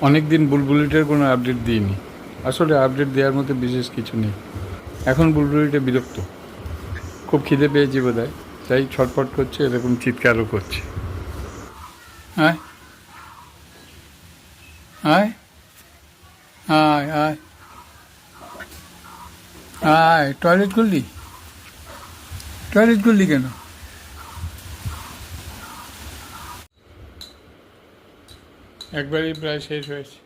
অনেক দিন বুলবুলিটার কোনো আপডেট দিইনি। আসলে আপডেট দেওয়ার মতো বিশেষ কিছু নেই। এখন বুলবুলিটা বিরক্ত, খুব খিদে পেয়েছে বোধহয়, তাই ছটফট করছে, এরকম চিৎকারও করছে। আয় আয় আয় আয় আয়, টয়লেট করলি? টয়লেট করলি কেন? একবারই প্রায় শেষ হয়েছে,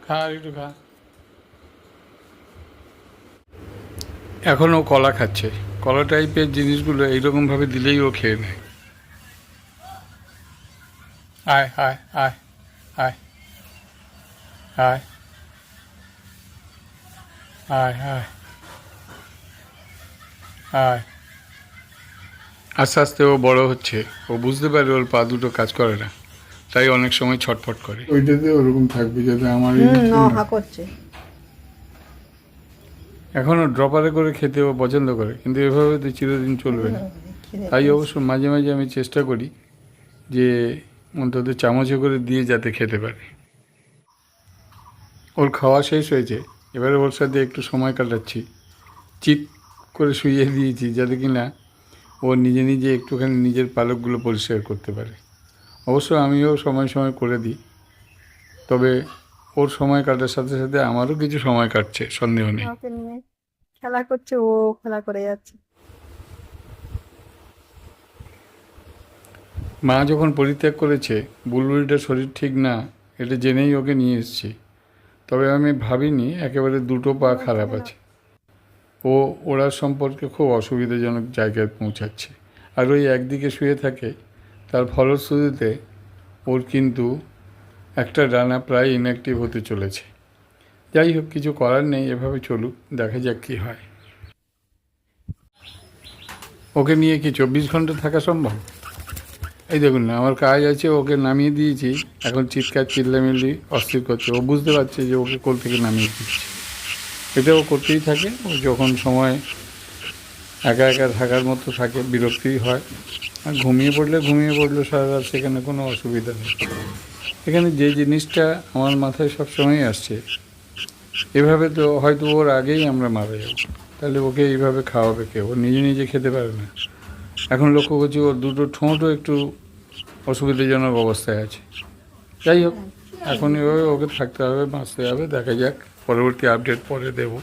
খা আর একটু খা। এখনও কলা খাচ্ছে। কলা টাইপের জিনিসগুলো এইরকমভাবে দিলেই ও খেয়ে নেয়। আয় আয় আয় আয় আয় আয় আয় আয়। আস্তে আস্তে ও বড় হচ্ছে, ও বুঝতে পারে ওর পা দুটো কাজ করে না, তাই অনেক সময় ছটফট করে। ওইটাতে ওরকম থাকবে যাতে আমার হা করছে। এখনও ড্রপারে করে খেতে ও পছন্দ করে, কিন্তু এভাবে তো চিরদিন চলবে না। তাই অবশ্য মাঝে মাঝে আমি চেষ্টা করি যে অন্তত চামচে করে দিয়ে যাতে খেতে পারে। ওর খাওয়া শেষ হয়েছে, এবারে ওর সাথে একটু সময় কাটাচ্ছি। চিৎ করে শুইয়ে দিয়েছি যাতে কিনা ও নিজে নিজে একটুখানি নিজের পালকগুলো পরিষ্কার করতে পারে। অবশ্য আমিও সময় সময় করে দিই, তবে ওর সময় কাটার সাথে সাথে আমারও কিছু সময় কাটছে, সন্দেহ নেই। ওকে নিয়ে খেলা করছে, ও খেলা করে যাচ্ছে। মা যখন পরিত্যাগ করেছে, বুলবুলিটার শরীর ঠিক না এটা জেনেই ওকে নিয়ে এসেছি। তবে আমি ভাবিনি একেবারে দুটো পা খারাপ আছে। ও ওড়ার সম্পর্কে খুব অসুবিধাজনক জায়গায় পৌঁছাচ্ছে, আর ওই একদিকে শুয়ে থাকে, তার ফলশ্রুতিতে ওর কিন্তু একটা ডানা প্রায় ইনঅ্যাক্টিভ হতে চলেছে। যাই হোক, কিছু করার নেই, এভাবে চলুক, দেখা যাক কী হয়। ওকে নিয়ে কি 24 ঘন্টা থাকা সম্ভব? এই দেখুন না, আমার কাজ আছে, ওকে নামিয়ে দিয়েছি, এখন চিৎকার চিল্লামিল্লি অস্থির করছে। ও বুঝতে পারছে যে ওকে কোল থেকে নামিয়ে দিচ্ছে, এটা ও করতেই থাকে। ও যখন সময় একা একা থাকার মতো থাকে, বিরক্তি হয়, আর ঘুমিয়ে পড়লো সারা রাত, সেখানে কোনো অসুবিধা নেই। এখানে যে জিনিসটা আমার মাথায় সবসময় আসছে, এভাবে তো হয়তো ওর আগেই আমরা মারা যাব, তাহলে ওকে এইভাবে খাওয়াবে কে? ও নিজে নিজে খেতে পারে না। এখন লক্ষ্য করছি ওর দুটো ঠোঁটও একটু অসুবিধাজনক অবস্থায় আছে। যাই হোক, এখন এভাবে ওকে থাকতে হবে, বাঁচতে হবে, দেখা যাক, পরবর্তী আপডেট পরে দেবো।